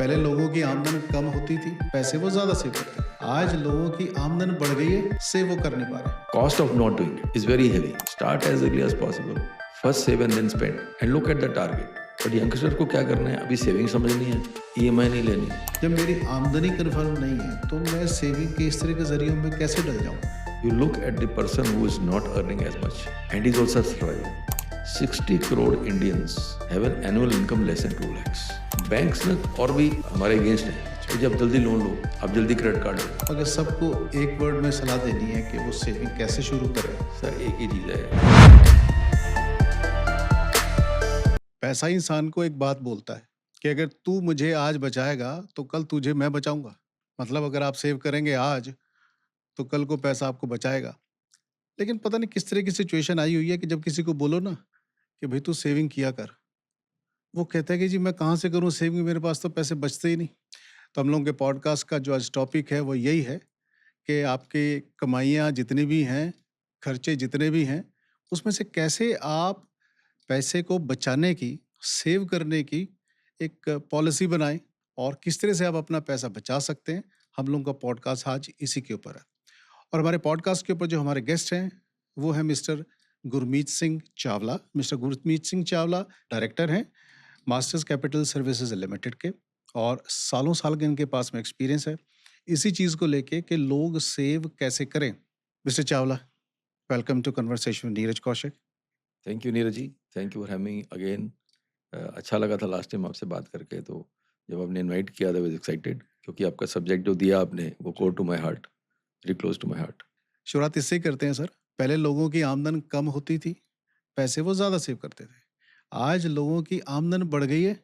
पहले लोगों की आमदन कम होती थी, पैसे वो ज्यादा सेव करते थे। आज लोगों की आमदन बढ़ गई है, सेव वो कर नहीं पा रहे। Cost of not doing it is very heavy. Start as early as possible. First save and then spend and look at the target. But youngster को क्या करना है, अभी सेविंग समझनी है, ईएमआई नहीं लेनी। जब मेरी आमदनी कन्फर्म नहीं है तो मैं सेविंग के इस तरह के जरिए में कैसे डल जाऊं? You look at the person who is not earning as much and is also surviving. 60 crore Indians have an annual income less than 2 lakhs. Banks ने और भी हमारे अगेंस्ट है कि जब जल्दी लोन लो, आप जल्दी क्रेडिट कार्ड लो। अगर सबको एक वर्ड में सलाह देनी है कि वो सेविंग कैसे शुरू करें, सर एक ही चीज़ है, पैसा इंसान को एक बात बोलता है कि अगर तू मुझे आज बचाएगा तो कल तुझे मैं बचाऊंगा। मतलब अगर आप सेव करेंगे आज तो कल को पैसा आपको बचाएगा। लेकिन पता नहीं किस तरह की सिचुएशन आई हुई है कि जब किसी को बोलो ना कि भाई तू सेविंग किया कर, वो कहता है कि जी मैं कहाँ से करूँ सेविंग, मेरे पास तो पैसे बचते ही नहीं। तो हम लोगों के पॉडकास्ट का जो आज टॉपिक है वो यही है कि आपकी कमाइयाँ जितनी भी हैं, खर्चे जितने भी हैं, उसमें से कैसे आप पैसे को बचाने की, सेव करने की एक पॉलिसी बनाएं और किस तरह से आप अपना पैसा बचा सकते हैं। हम लोगों का पॉडकास्ट आज इसी के ऊपर है। और हमारे पॉडकास्ट के ऊपर जो हमारे गेस्ट हैं वो है mister Gurmeet Singh Chawla. Mister Gurmeet Singh Chawla director हैं मास्टर्स कैपिटल सर्विसेज लिमिटेड के, और सालों साल के इनके पास में एक्सपीरियंस है इसी चीज़ को लेके कि लोग सेव कैसे करें। Mister Chawla, welcome to conversation with Neeraj Kaushik. Thank you Neeraj ji, thank you for having again. अच्छा लगा था लास्ट टाइम आपसे बात करके, तो जब आपने इनवाइट किया था वाज एक्साइटेड, क्योंकि आपका सब्जेक्ट जो दिया आपने वो core to my heart, very close to my heart. शुरुआत इससे ही करते हैं सर। पहले लोगों की आमदन कम होती थी, पैसे वो ज़्यादा सेव करते थे। आज लोगों की आमदन बढ़ गई है,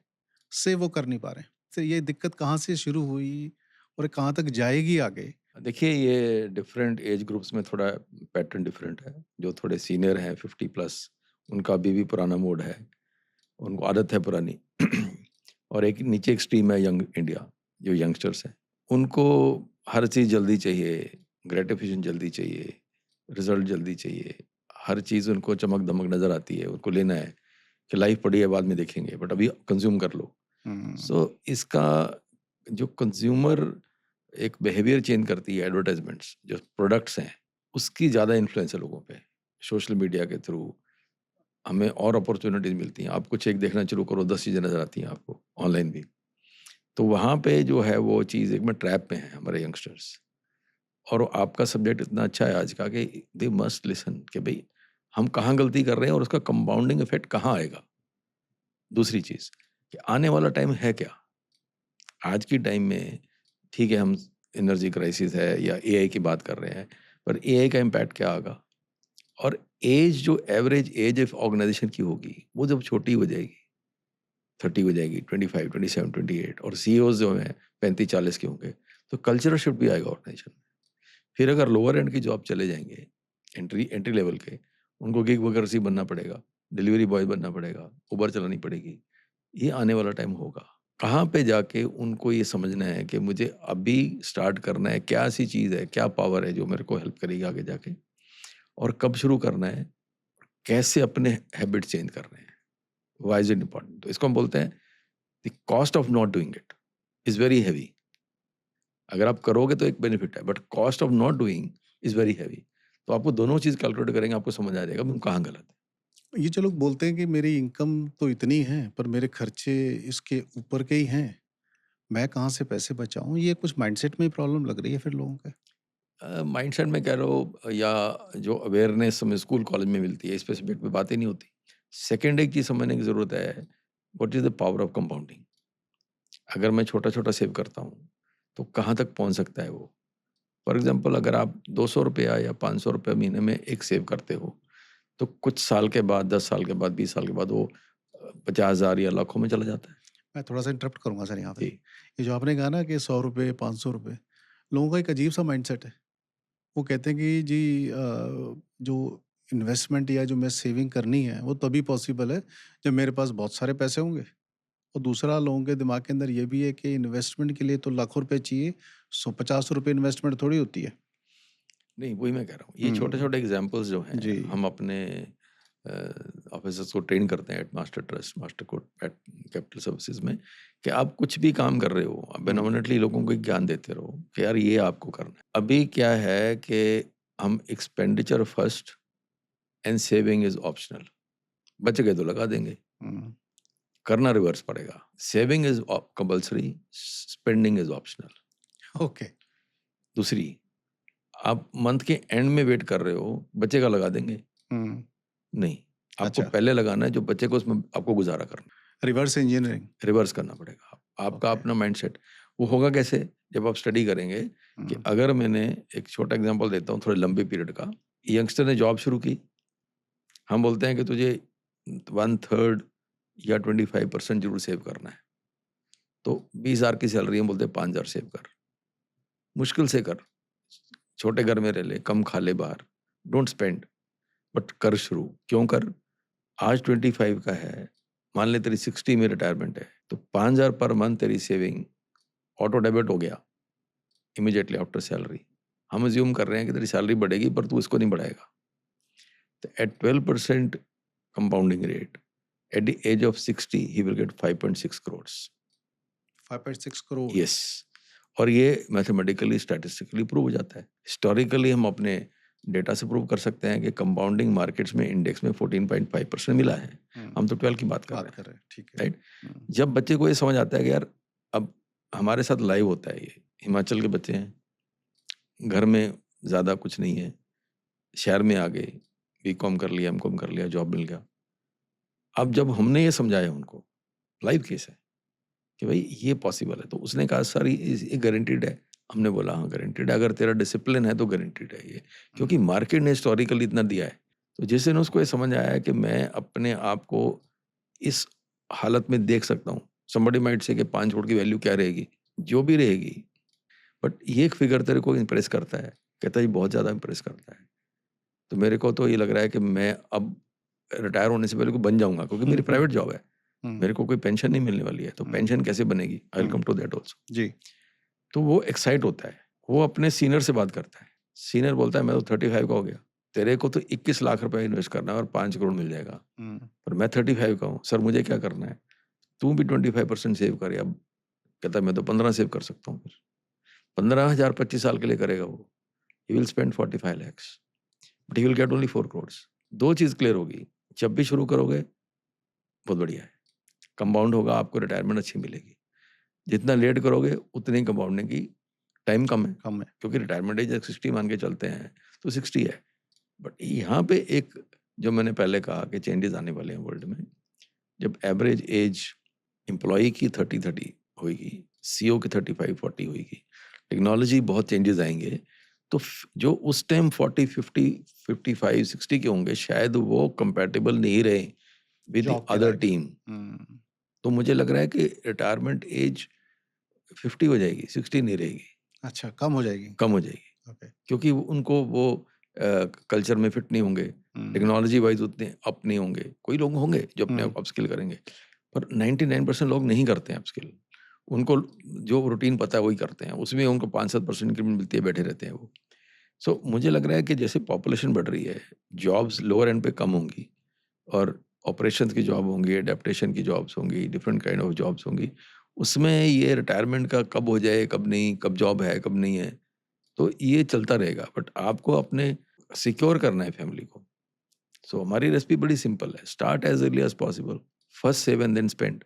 सेव वो कर नहीं पा रहे। तो ये दिक्कत कहाँ से शुरू हुई और कहाँ तक जाएगी आगे? देखिए, ये डिफरेंट एज ग्रुप्स में थोड़ा पैटर्न डिफरेंट है। जो थोड़े सीनियर हैं 50 प्लस, उनका अभी भी पुराना मोड है, उनको आदत है पुरानी। और एक नीचे एक्सट्रीम है यंग इंडिया, जो यंगस्टर्स हैं, उनको हर चीज़ जल्दी चाहिए, ग्रेटिफिकेशन जल्दी चाहिए, रिजल्ट जल्दी चाहिए, हर चीज़ उनको चमक दमक नज़र आती है, उनको लेना है कि लाइफ पड़ी है बाद में देखेंगे, बट अभी कंज्यूम कर लो। सो इसका जो कंज्यूमर एक बिहेवियर चेंज करती है, एडवर्टाइजमेंट्स जो प्रोडक्ट्स हैं, उसकी ज़्यादा इन्फ्लुएंस है लोगों पे। सोशल मीडिया के थ्रू हमें और अपॉर्चुनिटीज मिलती हैं। आप कुछ एक देखना शुरू करो, 10 चीज़ें नज़र आती हैं आपको ऑनलाइन भी। तो वहाँ पे जो है वो चीज़ एक में ट्रैप में है हमारे यंगस्टर्स। और आपका सब्जेक्ट इतना अच्छा है आज का कि दे मस्ट लिसन कि भाई हम कहाँ गलती कर रहे हैं और उसका कंपाउंडिंग इफेक्ट कहाँ आएगा। दूसरी चीज़ कि आने वाला टाइम है क्या। आज की टाइम में ठीक है, हम एनर्जी क्राइसिस है या एआई की बात कर रहे हैं, पर एआई का इम्पैक्ट क्या आएगा। और एज जो एवरेज एज ऑफ ऑर्गेनाइजेशन की होगी वो जब छोटी हो जाएगी, 30 हो जाएगी, 25, 27, 28, और सीईओज जो हैं 35-40 के होंगे, तो कल्चरल शिफ्ट भी आएगा ऑर्गेनाइजेशन में। फिर अगर लोअर एंड की जॉब चले जाएंगे, एंट्री लेवल के, उनको गिग वर्कर्स ही बनना पड़ेगा, डिलीवरी बॉय बनना पड़ेगा, उबर चलानी पड़ेगी। ये आने वाला टाइम होगा। कहाँ पे जाके उनको ये समझना है कि मुझे अभी स्टार्ट करना है, क्या ऐसी चीज़ है, क्या पावर है जो मेरे को हेल्प करेगी आगे जाके, और कब शुरू करना है, कैसे अपने हैबिट चेंज करने हैं। Why is it important? तो इसको हम बोलते हैं the cost of not doing it is very heavy. अगर आप करोगे तो एक बेनिफिट है, but cost of not doing is very heavy. तो आपको दोनों चीज़ कैलकुलेट करेंगे, आपको समझ आ जाएगा हम कहाँ गलत है। ये जो लोग बोलते हैं कि मेरी इनकम तो इतनी है पर मेरे खर्चे इसके ऊपर के ही हैं, मैं कहाँ से पैसे बचाऊं, ये कुछ माइंडसेट में ही प्रॉब्लम लग रही है फिर लोगों के। माइंडसेट में कह रहे हो या जो अवेयरनेस हमें स्कूल कॉलेज में मिलती है, इस पे सब्जेक्ट पे बातें नहीं होती। सेकेंड एक चीज़ समझने की ज़रूरत है, what is the power of compounding. अगर मैं छोटा-छोटा सेव करता हूँ, तो कहाँ तक पहुँच सकता है वो? फॉर एग्ज़ाम्पल अगर आप ₹200 या ₹500 महीने में एक सेव करते हो, तो कुछ साल के बाद, 10 साल के बाद, 20 साल के बाद वो 50,000 या लाखों में चला जाता है। मैं थोड़ा सा इंटरप्ट करूंगा सर यहाँ पे। जी। ये जो आपने कहा ना कि 100 रुपये, 500 रुपये, लोगों का एक अजीब सा माइंडसेट है। वो कहते हैं कि जी जो इन्वेस्टमेंट या जो मैं सेविंग करनी है वो तभी पॉसिबल है जब मेरे पास बहुत सारे पैसे होंगे। और दूसरा लोगों के दिमाग के अंदर ये भी है कि इन्वेस्टमेंट के लिए तो लाखों रुपए चाहिए, 150 रुपये इन्वेस्टमेंट थोड़ी होती है। नहीं, वही मैं कह रहा हूँ। ये हम्म। छोटे-छोटे एग्ज़ाम्पल्स जो हैं, जी। हम अपने ऑफिसर्स को ट्रेन करते हैं एट मास्टर ट्रस्ट, मास्टर को एट कैपिटल सर्विसेज में, कि आप कुछ भी काम कर रहे हो, आप बेनोमिनेटली लोगों को एक ज्ञान देते रहो कि यार ये आपको करना है। अभी क्या है कि हम expenditure first and saving is optional. बच गए तो लगा देंगे, हम्म, करना रिवर्स पड़ेगा। Saving is compulsory, spending is optional. Okay. दूसरी, आप मंथ के एंड में वेट कर रहे हो, बचेगा लगा देंगे, हम्म, नहीं, आपको अच्छा, पहले लगाना है, जो बचेगा उसमें आपको गुजारा करना रिवर्स इंजीनियरिंग। है, रिवर्स करना पड़ेगा। आपका ओके। अपना माइंडसेट वो होगा कैसे, जब आप स्टडी करेंगे कि हम्म, अगर मैंने एक छोटा एग्जांपल देता हूँ थोड़े लंबे पीरियड का। यंगस्टर ने जॉब शुरू की, हम बोलते हैं कि तुझे 1/3 या 25% जरूर सेव करना है, तो 20,000 की सैलरी हम बोलते हैं 5,000 सेव कर, मुश्किल से कर, छोटे घर में रह ले, कम खा ले बाहर, डोंट स्पेंड, बट कर शुरू। क्यों कर, आज 25 का है, मान ले तेरी 60 में रिटायरमेंट है, तो 5,000 पर मंथ तेरी सेविंग ऑटो डेबिट हो गया इमीडिएटली आफ्टर सैलरी। हम अज्यूम कर रहे हैं कि तेरी सैलरी बढ़ेगी पर तू इसको नहीं बढ़ाएगा, तो at 12% compounding rate, at the age of 60 he will get 5.6 crore. 5.6 crore. Yes, और ये मैथमेटिकली स्टैटिस्टिकली प्रूव हो जाता है। हिस्टोरिकली हम अपने डेटा से प्रूव कर सकते हैं कि कंपाउंडिंग मार्केट्स में इंडेक्स में 14.5% मिला है। हम तो 12 की बात कर रहे हैं, कर रहे हैं, ठीक है। राइट। जब बच्चे को ये समझ आता है कि यार अब हमारे साथ लाइव होता है, ये हिमाचल के बच्चे हैं, घर में ज़्यादा कुछ नहीं है, शहर में आ गए, बीकॉम कर लिया, एमकॉम कर लिया, जॉब मिल गया। अब जब हमने ये समझाया उनको, लाइव केस है कि भाई ये पॉसिबल है, तो उसने कहा सर ये गारंटीड है। हमने बोला हाँ गारंटीड है, अगर तेरा डिसिप्लिन है तो गारंटीड है ये, क्योंकि मार्केट ने हिस्टोरिकली इतना दिया है। तो जिस दिन उसको ये समझ आया कि मैं अपने आप को इस हालत में देख सकता हूँ, somebody might say कि 5 करोड़ की वैल्यू क्या रहेगी, जो भी रहेगी, बट ये एक फिगर तेरे को इम्प्रेस करता है, कहता है ये बहुत ज़्यादा इम्प्रेस करता है। तो मेरे को तो ये लग रहा है कि मैं अब रिटायर होने से पहले को बन जाऊंगा, क्योंकि मेरी प्राइवेट जॉब है, मेरे को कोई पेंशन नहीं मिलने वाली है, तो पेंशन कैसे बनेगी, I will come to that also. जी। तो वो एक्साइट होता है, वो अपने सीनियर से बात करता है, सीनियर बोलता है मैं तो 35 का हो गया, तेरे को तो 21 लाख रुपए इन्वेस्ट करना है और 5 करोड़ मिल जाएगा, पर मैं 35 का हूँ, सर मुझे क्या करना है, तू भी 25% सेव करे। अब कहता है मैं तो 15 सेव कर सकता हूँ, फिर 15,000 25 साल के लिए करेगा वो, he will spend 45 lakhs, but he will get only 4 crore. दो चीज क्लियर होगी, जब भी शुरू करोगे बहुत बढ़िया है, कंपाउंड होगा, आपको रिटायरमेंट अच्छी मिलेगी। जितना लेट करोगे उतनी कंपाउंडिंग की टाइम कम है, कम है। क्योंकि रिटायरमेंट एज 60 मान के चलते हैं तो 60 है। बट यहाँ पे एक, जो मैंने पहले कहा कि चेंजेस आने वाले हैं वर्ल्ड में, जब एवरेज एज एम्प्लॉय की 30 होगी, सीईओ की 35-40 होगी, टेक्नोलॉजी बहुत चेंजेस आएंगे, तो जो उस टाइम 40-50-55-60 के होंगे, शायद वो कंपैटिबल नहीं रहे विद जॉब के अदर लायक। टीम। तो मुझे लग रहा है कि रिटायरमेंट एज 50 हो जाएगी, 60 नहीं रहेगी, अच्छा, कम हो जाएगी। कम हो जाएगी, ओके। क्योंकि उनको वो कल्चर में फिट नहीं होंगे, टेक्नोलॉजी वाइज उतने अप नहीं होंगे। कोई लोग होंगे जो अपने आप अपस्किल करेंगे, पर 99% लोग नहीं करते हैं अपस्किल, उनको जो रूटीन पता है वही करते हैं, उसमें उनको 5-7% इंक्रीमेंट मिलती है, बैठे रहते हैं वो। सो मुझे लग रहा है कि जैसे पॉपुलेशन बढ़ रही है, जॉब्स लोअर एंड पे कम होंगी, और ऑपरेशंस की जॉब होंगी, एडेप्टेशन की जॉब्स होंगी, डिफरेंट काइंड ऑफ जॉब्स होंगी, उसमें ये रिटायरमेंट का कब हो जाए, कब नहीं, कब जॉब है, कब नहीं है, तो ये चलता रहेगा। बट आपको अपने सिक्योर करना है फैमिली को। सो हमारी रेसिपी बड़ी सिंपल है, start as early as possible, first save and then spend,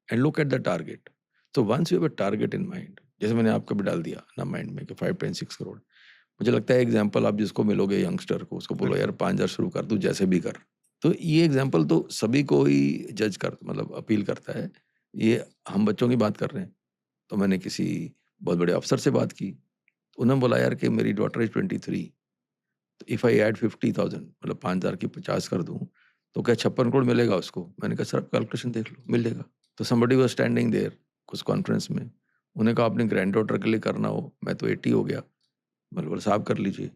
and look at the target. तो once you have a target in mind, जैसे मैंने आपको भी डाल दिया ना माइंड में कि 5.6 करोड़, मुझे लगता है एग्जाम्पल आप जिसको मिलोगे यंगस्टर को, उसको बोलो यार 5,000 शुरू कर, तू जैसे भी कर। तो ये एग्जाम्पल तो सभी को ही जज कर, मतलब अपील करता है। ये हम बच्चों की बात कर रहे हैं, तो मैंने किसी बहुत बड़े अफसर से बात की, तो उन्होंने बोला यार कि मेरी डॉटर इज 23, तो इफ़ आई ऐड 50,000, मतलब 5,000 की 50 कर दूं, तो क्या 56 करोड़ मिलेगा उसको। मैंने कहा सर आप कैलकुलेशन देख लो, मिल जाएगा। तो somebody was स्टैंडिंग देयर उस कॉन्फ्रेंस में, उन्हें कहा अपने ग्रैंड डॉटर के लिए करना हो, मैं तो 80 हो गया। मैंने बोला साहब कर लीजिए,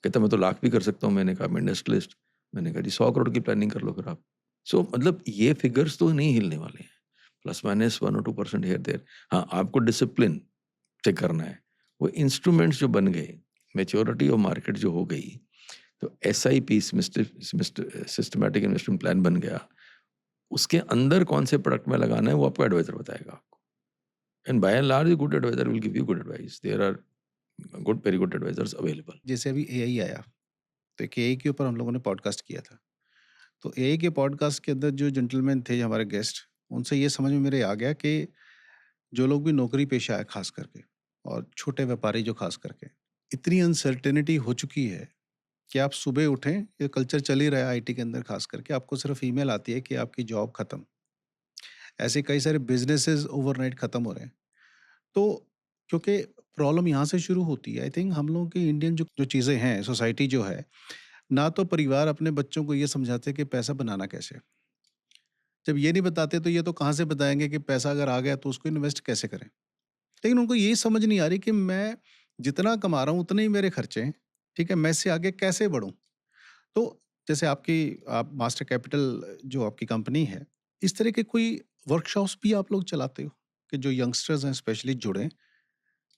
कहता मैं तो लाख भी कर सकता हूँ। मैंने कहा मैं इंडस्ट्रियलिस्ट, मैंने कहा जी 100 करोड़ की प्लानिंग कर लो फिर आप। सो मतलब ये फिगर्स तो नहीं हिलने वाले हैं, प्लस माइनस 1 और 2% हेयर देयर। हाँ, आपको डिसिप्लिन से करना है। वो इंस्ट्रूमेंट्स जो बन गए, मैच्योरिटी ऑफ मार्केट जो हो गई, तो SIP सिस्टमैटिक इन्वेस्टमेंट प्लान बन गया। उसके अंदर कौन से प्रोडक्ट में लगाना है वो आपको एडवाइजर बताएगा आपको। And by and large good advisor will give you good advice. There are good very good advisors available. जैसे अभी एआई आया, तो एक एआई के ऊपर हम लोगों ने पॉडकास्ट किया था। तो एआई के पॉडकास्ट के अंदर जो जेंटलमैन थे हमारे गेस्ट, उनसे ये समझ में मेरे आ गया कि जो लोग भी नौकरी पेशा है खास करके, और छोटे व्यापारी जो खास करके, इतनी अनसर्टेनिटी हो चुकी है कि आप सुबह उठें, ये कल्चर चल ही रहा है आईटी के अंदर खास करके, आपको सिर्फ ईमेल आती है कि आपकी जॉब खत्म। ऐसे कई सारे बिजनेसेस ओवरनाइट खत्म हो रहे हैं। तो क्योंकि प्रॉब्लम यहाँ से शुरू होती है, आई थिंक हम लोगों की इंडियन जो जो चीज़ें हैं, सोसाइटी जो है, ना तो परिवार अपने बच्चों को ये समझाते कि पैसा बनाना कैसे है। जब ये नहीं बताते तो ये तो कहाँ से बताएंगे कि पैसा अगर आ गया तो उसको इन्वेस्ट कैसे करें। लेकिन उनको ये समझ नहीं आ रही कि मैं जितना कमा रहा हूँ उतने ही मेरे खर्चे हैं। ठीक है, मैं इससे आगे कैसे बढ़ूँ। तो जैसे आपकी आप मास्टर कैपिटल जो आपकी कंपनी है, इस तरह के कोई वर्कशॉप्स भी आप लोग चलाते हो कि जो यंगस्टर्स हैं स्पेशली जुड़ें।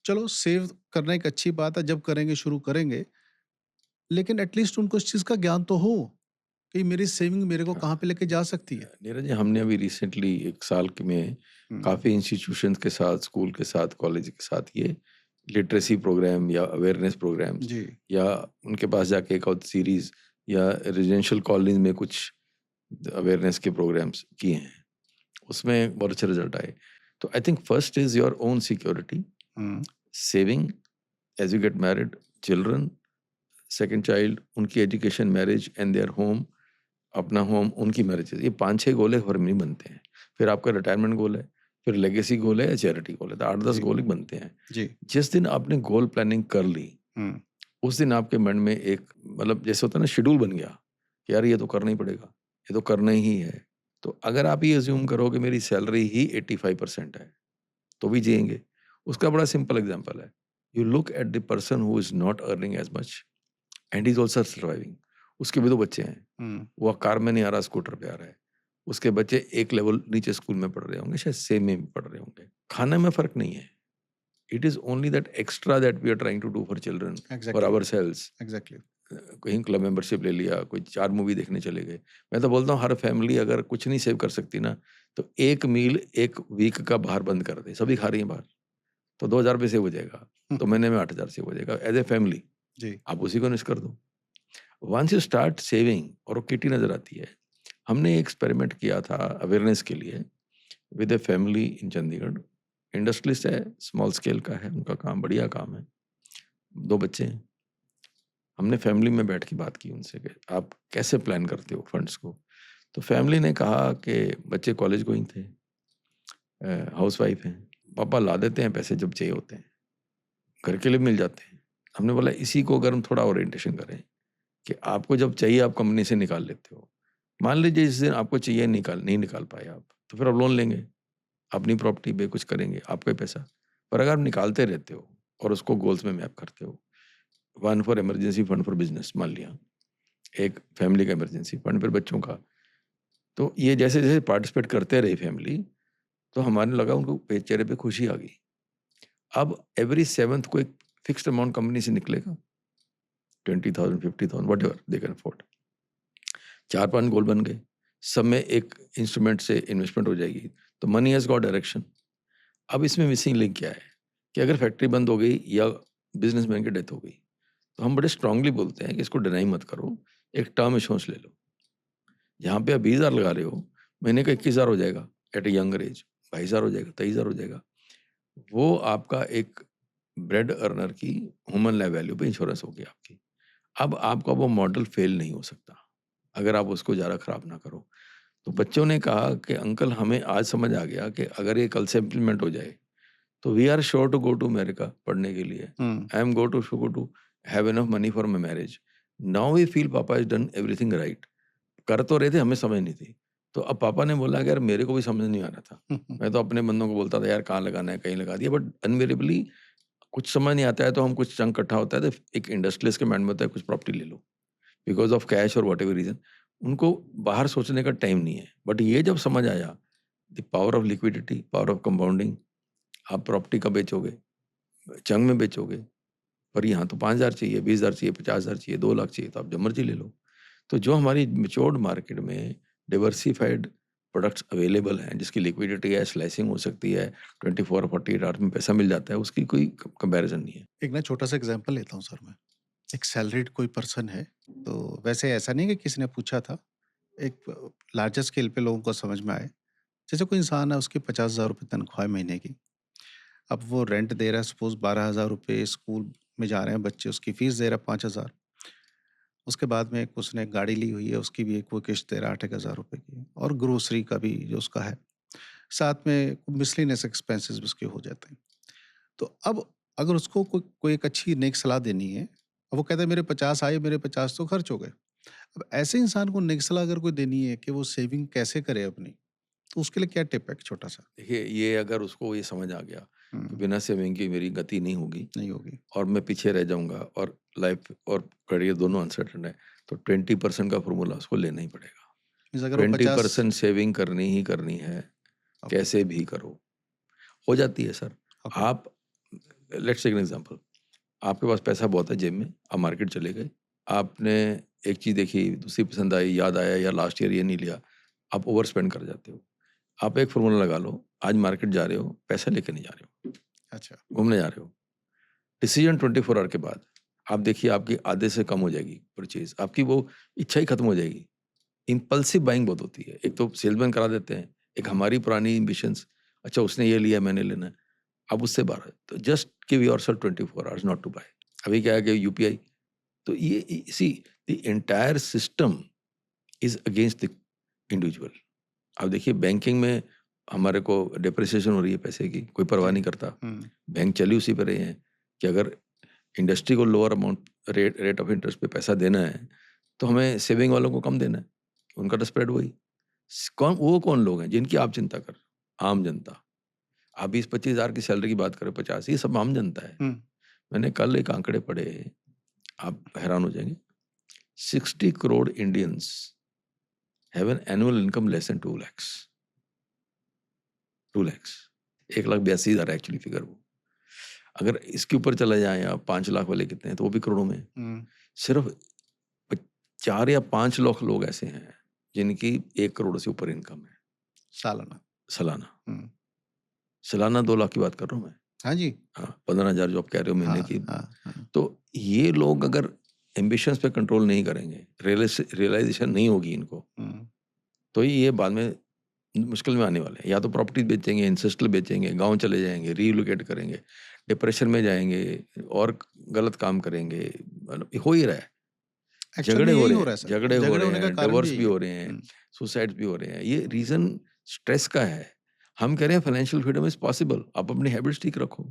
चलो सेव करना एक अच्छी बात है, जब करेंगे शुरू करेंगे, लेकिन एटलीस्ट उनको इस चीज़ का ज्ञान तो हो कि मेरी सेविंग मेरे को कहाँ पे लेके जा सकती है। नीरज जी, हमने अभी रिसेंटली 1 साल में हुँ, काफ़ी इंस्टीट्यूशंस के साथ, स्कूल के साथ, कॉलेज के साथ ये लिटरेसी प्रोग्राम या अवेयरनेस प्रोग्राम्स जी। या उनके पास जाके एक आध सीरीज़ या रेजिडेंशियल कॉलोनीज़ में कुछ अवेयरनेस के प्रोग्राम्स किए हैं। उसमें बहुत अच्छे रिजल्ट आए। तो I think first is your own security, hmm, saving as you get married, children, second child, उनकी education, marriage and their home, अपना होम, उनकी मैरिजेस, ये 5-6 गोल है, हर महीने बनते हैं। फिर आपका रिटायरमेंट गोल है, फिर लेगेसी गोल है या चैरिटी गोल है, तो 8-10 जी, गोल ही बनते हैं। जी। जिस दिन आपने गोल प्लानिंग कर ली, हुँ, उस दिन आपके मन में एक मतलब जैसे होता है ना शेड्यूल बन गया कि यार ये तो करना ही पड़ेगा, ये तो करना ही है। तो अगर आप ये अज़्यूम करो कि मेरी सैलरी ही 85% है, तो भी जिएँगे। उसका बड़ा सिंपल एग्ज़ाम्पल है। You look at the person who is not earning as much and he is also surviving. उसके भी 2 बच्चे हैं। हुँ, वो कार में नहीं आ रहा, स्कूटर पे आ रहा है। उसके बच्चे एक लेवल नीचे स्कूल में पढ़ रहे होंगे, शायद सेम में भी पढ़ रहे होंगे। खाने में फ़र्क नहीं है। It is only that extra that we are trying to do for children, for exactly, ourselves. Exactly. कहीं क्लब मेंबरशिप ले लिया, कोई 4 मूवी देखने चले गए। मैं तो बोलता हूँ हर फैमिली अगर कुछ नहीं सेव कर सकती ना, तो 1 मील 1 वीक का बाहर बंद कर दे। सभी खा रही हैं बाहर, तो ₹2000 सेव हो जाएगा। तो महीने में 8000 सेव हो जाएगा एज़ अ फैमिली। जी, आप उसी को इन्वेस्ट कर दो। वन्स यू स्टार्ट सेविंग और वो किटी नज़र आती है। हमने एक्सपेरिमेंट किया था अवेयरनेस के लिए with a family in Chandigarh. Industrialist है, स्मॉल स्केल का है, उनका काम बढ़िया काम है। 2 बच्चे हैं। हमने फैमिली में बैठ के बात की उनसे कि आप कैसे प्लान करते हो फंड्स को? तो फैमिली ने कहा कि बच्चे कॉलेज गोइंग थे, हाउसवाइफ हैं, पापा ला देते हैं पैसे जब चाहिए होते हैं, घर के लिए मिल जाते हैं। हमने बोला इसी को अगर हम थोड़ा ओरिएंटेशन करें कि आपको जब चाहिए आप कंपनी से निकाल लेते हो। मान लीजिए जिस दिन आपको चाहिए नहीं निकाल पाए आप, तो फिर आप लोन लेंगे, अपनी प्रॉपर्टी पे कुछ करेंगे, आपका ही पैसा। पर अगर आप निकालते रहते हो और उसको गोल्स में मैप करते हो, one for emergency, fund for business मान लिया, एक फैमिली का इमरजेंसी फंड, फिर बच्चों का। तो ये जैसे-जैसे पार्टिसिपेट करते रही फैमिली, तो हमारे लगा उनको चेहरे पे खुशी आ गई। अब एवरी 7th को एक फिक्स्ड अमाउंट कंपनी से निकलेगा, 20,000, 50,000 व्हाटएवर दे कैन अफोर्ड। 4-5 गोल बन गए। सब में एक इंस्ट्रूमेंट से इन्वेस्टमेंट हो जाएगी। तो मनी हैज़ गॉट डायरेक्शन। अब इसमें मिसिंग लिंक क्या है कि अगर फैक्ट्री बंद हो गई या बिज़नेसमैन की डेथ हो गई, तो हम बड़े स्ट्रांगली बोलते हैं कि इसको डिनाई मत करो, एक टर्म एश्योरेंस ले लो। जहाँ पे आप 20,000 लगा रहे हो, महीने का 21,000 हो जाएगा एट अ यंगर एज, 22,000 हो जाएगा, 23,000 हो जाएगा। वो आपका एक ब्रेड अर्नर की ह्यूमन लाइफ वैल्यू पे इंश्योरेंस हो गई आपकी। अब आपका वो मॉडल फेल नहीं हो सकता, अगर आप उसको ज़्यादा खराब ना करो। तो बच्चों ने कहा कि अंकल हमें आज समझ आ गया कि अगर ये कल से इम्प्लीमेंट हो जाए, तो we are sure to go to America पढ़ने के लिए। हुँ, I am go to have enough money for my marriage. Now we feel papa has done everything right. कर तो रहे थे, हमें समझ नहीं थी। तो अब पापा ने बोला कि यार मेरे को भी समझ नहीं आ रहा था। हुँ, हुँ, मैं तो अपने बंदों को बोलता था यार कहाँ लगाना है, कहीं लगा दिया, बट इनवेरिएबली कुछ समझ नहीं आता है तो हम कुछ चंक इकट्ठा होता है तो एक इंडस्ट्रियलिस्ट के माइंड में होता है कुछ प्रॉपर्टी ले लो, बिकॉज़ ऑफ कैश और व्हाटएवर रीज़न। उनको बाहर सोचने का टाइम नहीं है। बट ये जब समझ आया the power of liquidity, power of compounding, आप प्रॉपर्टी कब बेचोगे? चंक में बेचोगे, पर यहाँ तो 5,000 चाहिए, 20,000 चाहिए, 50,000 चाहिए, 2 लाख चाहिए, तो आप जब मर्ज़ी ले लो। तो जो हमारी मैच्योर्ड मार्केट में डाइवर्सिफाइड प्रोडक्ट्स अवेलेबल हैं, जिसकी लिक्विडिटी है, स्लाइसिंग हो सकती है, 24 और 48 आवर्स में पैसा मिल जाता है, उसकी कोई कंपैरिज़न नहीं है। एक ना छोटा-सा एग्ज़ाम्पल लेता हूँ सर मैं। एक सैलरीड कोई पर्सन है, तो वैसे ऐसा नहीं है कि किसी ने पूछा था, एक लार्जर स्केल पे लोगों को समझ में आए। जैसे कोई इंसान है उसकी ₹50,000 तनख्वाह है महीने की। अब वो रेंट दे रहा है सपोज़ ₹12,000 स्कूल में जा रहे हैं बच्चे, उसकी फ़ीस दे रहा है 5,000। उसके बाद में एक उसने गाड़ी ली हुई है, उसकी भी एक वो किश्त दे रहा है ₹8,000 की और ग्रोसरी का भी जो उसका है। साथ में मिसलेनियस एक्सपेंसेस भी उसके हो जाते हैं। तो अब अगर उसको कोई कोई एक अच्छी नेक सलाह देनी है, और वो कहता है मेरे 50 आए, मेरे 50 तो खर्च हो गए। अब ऐसे इंसान को नेक सलाह अगर कोई देनी है कि वो सेविंग कैसे करे अपनी, तो उसके लिए क्या टिप है एक छोटा-सा? देखिए, ये अगर उसको ये समझ आ गया कि हुँ, बिना सेविंग के मेरी गति नहीं होगी नहीं होगी। और मैं पीछे रह जाऊँगा और लाइफ़ और करियर दोनों अनसर्टेन है, तो 20% का फ़ॉर्मूला उसको लेना ही पड़ेगा। मीन्स अगर वो 50 20% सेविंग करनी ही करनी है, ओके, कैसे भी करो। हो जाती है सर। ओके। आप लेट्स टेक एन एग्ज़ाम्पल, आपके पास पैसा बहुत है जेब में, आप मार्केट चले गए, आपने एक चीज़ देखी, दूसरी पसंद आई, याद आया यार लास्ट ईयर ये नहीं लिया, आप ओवर स्पेंड कर जाते हो। आप एक फ़ॉर्मूला लगा लो, आज मार्केट जा रहे हो, पैसा लेके नहीं जा रहे हो, अच्छा, घूमने जा रहे हो। डिसीज़न 24 आवर के बाद, आप देखिए आपकी आधे से कम हो जाएगी परचेज़, आपकी वो इच्छा ही खत्म हो जाएगी। इम्पल्सिव बाइंग बहुत होती है। एक तो सेल्समैन करा देते हैं, एक हुँ, हमारी पुरानी एम्बिशंस, अच्छा उसने ये लिया मैंने लेना है। अब उससे बाहर है। तो just give yourself 24 hours not to buy. अभी क्या है कि यूपीआई, तो ये see the entire system is against the individual. अब देखिए बैंकिंग में हमारे को डेप्रिसिएशन हो रही है पैसे की, कोई परवाह जी। नहीं करता। हुँ, बैंक चल ही उसी पे रहे हैं कि अगर इंडस्ट्री को lower amount rate rate of interest पे पैसा देना है, तो हमें सेविंग वालों को कम देना है। उनका तो स्प्रेड वही। कौन लोग हैं जिनकी आप चिंता कर रहे हो? आम जनता। आप 20-25 हज़ार की सैलरी की बात करें, 50, ये सब आम जनता है। हुँ, मैंने कल एक आंकड़े पढ़े, आप हैरान हो जाएँगे। 60 crore Indians have an annual income less than 2 lakhs, 2 lakhs, 1,82,000 actually figure वो। अगर इसके ऊपर चले जाएँ आप, 5 लाख वाले कितने हैं, तो वो भी करोड़ों में हैं। हुँ, सिर्फ प 4 या 5 लाख लोग ऐसे हैं, जिनकी 1 करोड़ से ऊपर इनकम है, सालाना। सालाना। हुँ, सालाना 2 लाख की बात कर रहा हूँ मैं। हाँ जी। हाँ, 15,000 जो आप कह रहे हो महीने हाँ, की। हाँ, हाँ। तो ये लोग अगर एम्बिशंस पे कंट्रोल नहीं करेंगे, रियलाइज़ेशन नहीं होगी इनको, हुँ, तो ये बाद में मुश्किल में आने वाले हैं। या तो प्रॉपर्टी बेचेंगे, एंसेस्टल बेचेंगे, गाँव चले जाएँगे, रीलोकेट करेंगे, डिप्रेशन में जाएँगे और गलत काम करेंगे। मतलब हो ही रहा है। एक्चुअल में यही हो रहा है सर। झगड़े हो झगड़े रहे होने का हैं, कारण भी डिवोर्स यही भी है। हो रहे हैं, हुँ, सुसाइड्स भी हो रहे हैं। ये रीज़न स्ट्रेस का है। हम कह रहे हैं फाइनेंशियल फ्रीडम इज़ पॉसिबल, आप अपनी हैबिट्स ठीक रखो।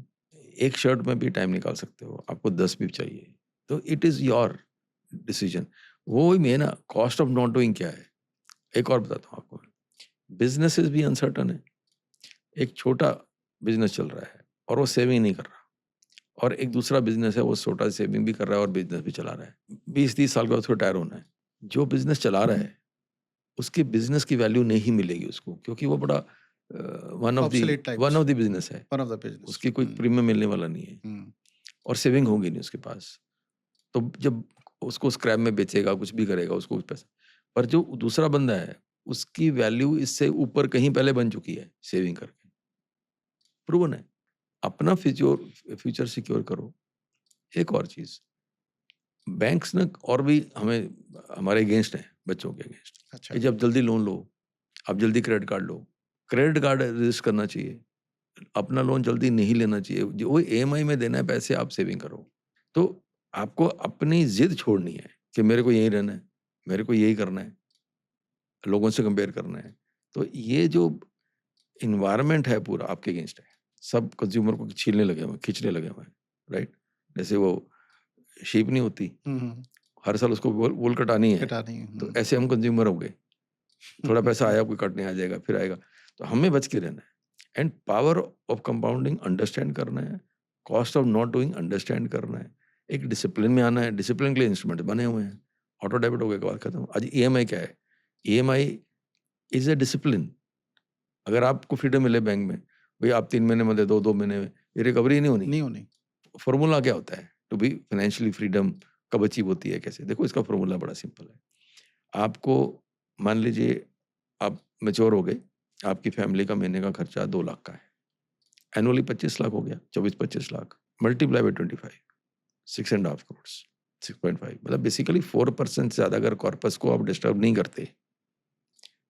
एक शर्ट में भी टाइम निकाल सकते हो, आपको 10 भी चाहिए, तो इट इज़ योर डिसीज़न। वो ही में ना कॉस्ट ऑफ नॉट डूइंग क्या है? एक और बताता हूँ आपको, बिज़नेसेस भी अनसर्टेन है। एक छोटा बिज़नेस चल रहा है और वो सेविंग नहीं कर रहा, और एक दूसरा बिज़नेस है, वो छोटा सेविंग भी कर रहा है और बिज़नेस भी चला रहा है। 20-30 साल के बाद उसको रिटायर होना है। जो बिज़नेस चला रहा है, उसके बिज़नेस की वैल्यू नहीं मिलेगी उसको, क्योंकि वो बड़ा obsolete one types. Of the business है। One of the business. उसकी कोई हुँ, प्रीमियम मिलने वाला नहीं है हुँ, और सेविंग होगी नहीं उसके पास। तो जब उसको स्क्रैप में बेचेगा, कुछ भी करेगा, उसको कुछ पैसा, पर जो दूसरा बंदा है, उसकी वैल्यू इससे ऊपर कहीं पहले बन चुकी है सेविंग करके, प्रूवन है। अपना फ्यूचर सिक्योर करो। एक और चीज़, बैंक्स ना और भी हमें हमारे अगेंस्ट हैं, बच्चों के अगेंस्ट, अच्छा। कि जब जल्दी लोन लो, आप जल्दी क्रेडिट कार्ड लो। क्रेडिट कार्ड रजिस्टर करना चाहिए, अपना लोन जल्दी नहीं लेना चाहिए। जो वो ईएमआई में देना है पैसे, आप सेविंग करो। तो आपको अपनी ज़िद छोड़नी है कि मेरे को यहीं रहना है, मेरे को यही करना है, लोगों से कंपेयर करना है। तो ये जो एनवायरनमेंट है पूरा आपके अगेंस्ट है। सब कंज्यूमर को छीलने लगे हुए हैं, खींचने लगे हुए हैं, राइट? जैसे वो शीप नहीं होती, हुँ, हुँ, हर साल उसको वूल वूल कटानी है, घटानी है। तो हुँ। ऐसे हम कंज्यूमर हो गए। थोड़ा पैसा आया, कोई कटने आ जाएगा, फिर आएगा। तो हमें बच के रहना है, and power of compounding understand करना है, cost of not doing understand करना है, एक डिसिप्लिन में आना है। डिसिप्लिन के लिए इंस्ट्रूमेंट बने हुए हैं। ऑटो डेबिट हो गया के बाद खत्म। आज ईएमआई क्या है? EMI is a discipline. अगर आपको फ्रीडम मिले बैंक में, भई आप 3 महीने में दे दो, 2 महीने में, ये रिकवरी ही नहीं होनी। नहीं होनी। फ़ॉर्मूला क्या होता है? टू बी फाइनेंशियली फ्रीडम कब अचीव होती है कैसे? देखो इसका फ़ॉर्मूला बड़ा सिंपल है। आपको मान लीजिए आप मैच्योर हो गए, आपकी फैमिली का महीने का खर्चा 2 लाख का है। एनुअली 25 लाख हो गया, 24-25 lakh multiply by 25 6 and half crore 6.5 मतलब बेसिकली 4% से ज़्यादा अगर कॉर्पस को आप डिस्टर्ब नहीं करते,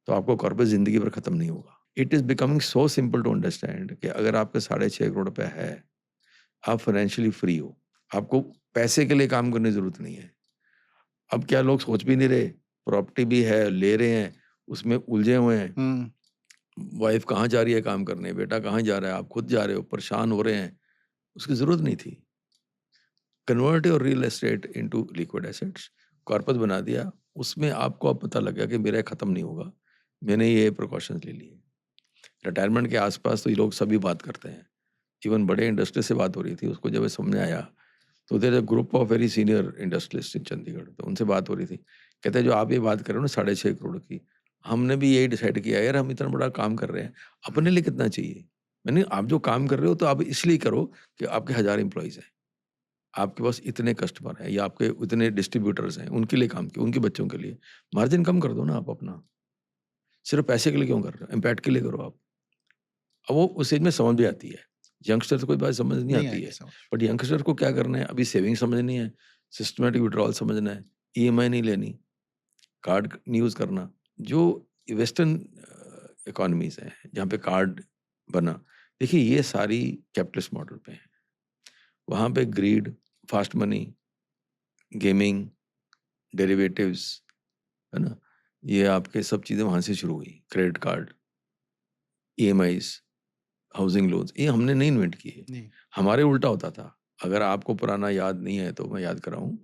तो आपको कॉर्पस ज़िंदगी भर खत्म नहीं होगा। It is becoming so simple to understand कि अगर आपके 6.5 करोड़ रुपए है, आप फाइनेंशियली फ्री हो, आपको पैसे के लिए काम करने की ज़रूरत नहीं है। अब क्या लोग सोच भी नहीं रहे, प्रॉपर्टी भी है, ले रहे हैं, उसमें उलझे हुए हैं। हुँ, वाइफ कहाँ जा रही है काम करने, बेटा कहाँ जा रहा है, आप खुद जा रहे हो, परेशान हो रहे हैं, उसकी ज़रूरत नहीं थी। Convert your real estate into liquid assets, corpus बना दिया, उसमें आपको अब पता लग गया कि मेरा खत्म नहीं होगा, मैंने ये प्रिकॉशंस ले लिए। रिटायरमेंट के आस-पास तो ये लोग सभी बात करते हैं, इवन बड़े इंडस्ट्री से बात हो रही थी, उसको जब ये समझ में आया, तो there a group of very senior industrialist in Chandigarh, तो उनसे बात हो रही थी। कहते हैं जो आप ये बात कर रहे हो ना 6.5 करोड़ की, हमने भी यही डिसाइड किया है यार हम इतना बड़ा काम कर रहे हैं, अपने लिए कितना चाहिए? मैंने आप जो काम कर रहे हो तो आप इसलिए करो कि आपके 1000 एम्प्लॉइज़ हैं, आपके पास इतने कस्टमर हैं या आपके इतने डिस्ट्रीब्यूटर्स हैं, उनके लिए काम किया, उनके बच्चों के लिए। मार्जिन कम कर दो ना आप अपना, सिर्फ़ पैसे के लिए क्यों कर रहे हो? इम्पैक्ट के लिए करो आप। अब वो उस एज में समझ भी आती है। यंगस्टर को कोई बात समझ नहीं नहीं आती आएगी है। समझ। बट यंगस्टर को क्या करना है, अभी सेविंग समझनी है, सिस्टमैटिक विथड्रॉल समझना है, ईएमआई नहीं लेनी, कार्ड नहीं यूज़ करना। जो वेस्टर्न इकोनॉमीज़ हैं, जहाँ पे कार्ड बना, देखिए ये सारी कैपिटलिस्ट मॉडल पे हैं। वहाँ पे greed, fast money, gaming, derivatives, है ना? ये आपके सब चीज़ें वहाँ से शुरू हुई। Credit card, EMIs, housing loans, ये हमने नहीं इन्वेंट किए। नहीं, हमारे उल्टा होता था। अगर आपको पुराना याद नहीं है तो मैं याद कराऊँ।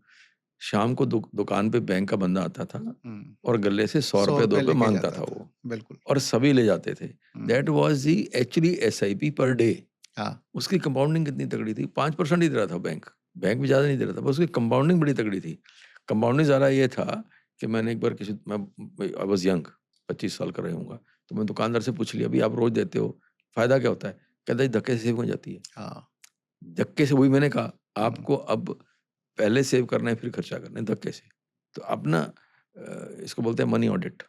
शाम को दुकान पे बैंक का बंदा आता था हुँ, और गल्ले से ₹100 ₹100 ₹2 लेके माँगता जाता था था। वो बिल्कुल। और सभी ले जाते थे। Hmm, that was the actually SIP per day. हाँ, उसकी कंपाउंडिंग कितनी तगड़ी थी, 5% ही दे रहा था बैंक। बैंक भी ज़्यादा नहीं दे रहा था, पर उसकी कंपाउंडिंग बड़ी तगड़ी थी। कंपाउंडिंग ज़्यादा ये था कि मैंने एक बार किसी मैं आई वाज़ यंग, 25 साल का रहा होऊँगा, तो मैं दुकानदार से पूछ लिया, "भई आप रोज़ देते हो, फ़ायदा क्या होता है?" कहता है, "धक्के से सेव हो जाती है।" हाँ, धक्के से वही मैंने कहा, हुँ, आपको अब पहले सेव करना है फिर खर्चा करना है धक्के से। तो आप ना इसको बोलते हैं मनी ऑडिट।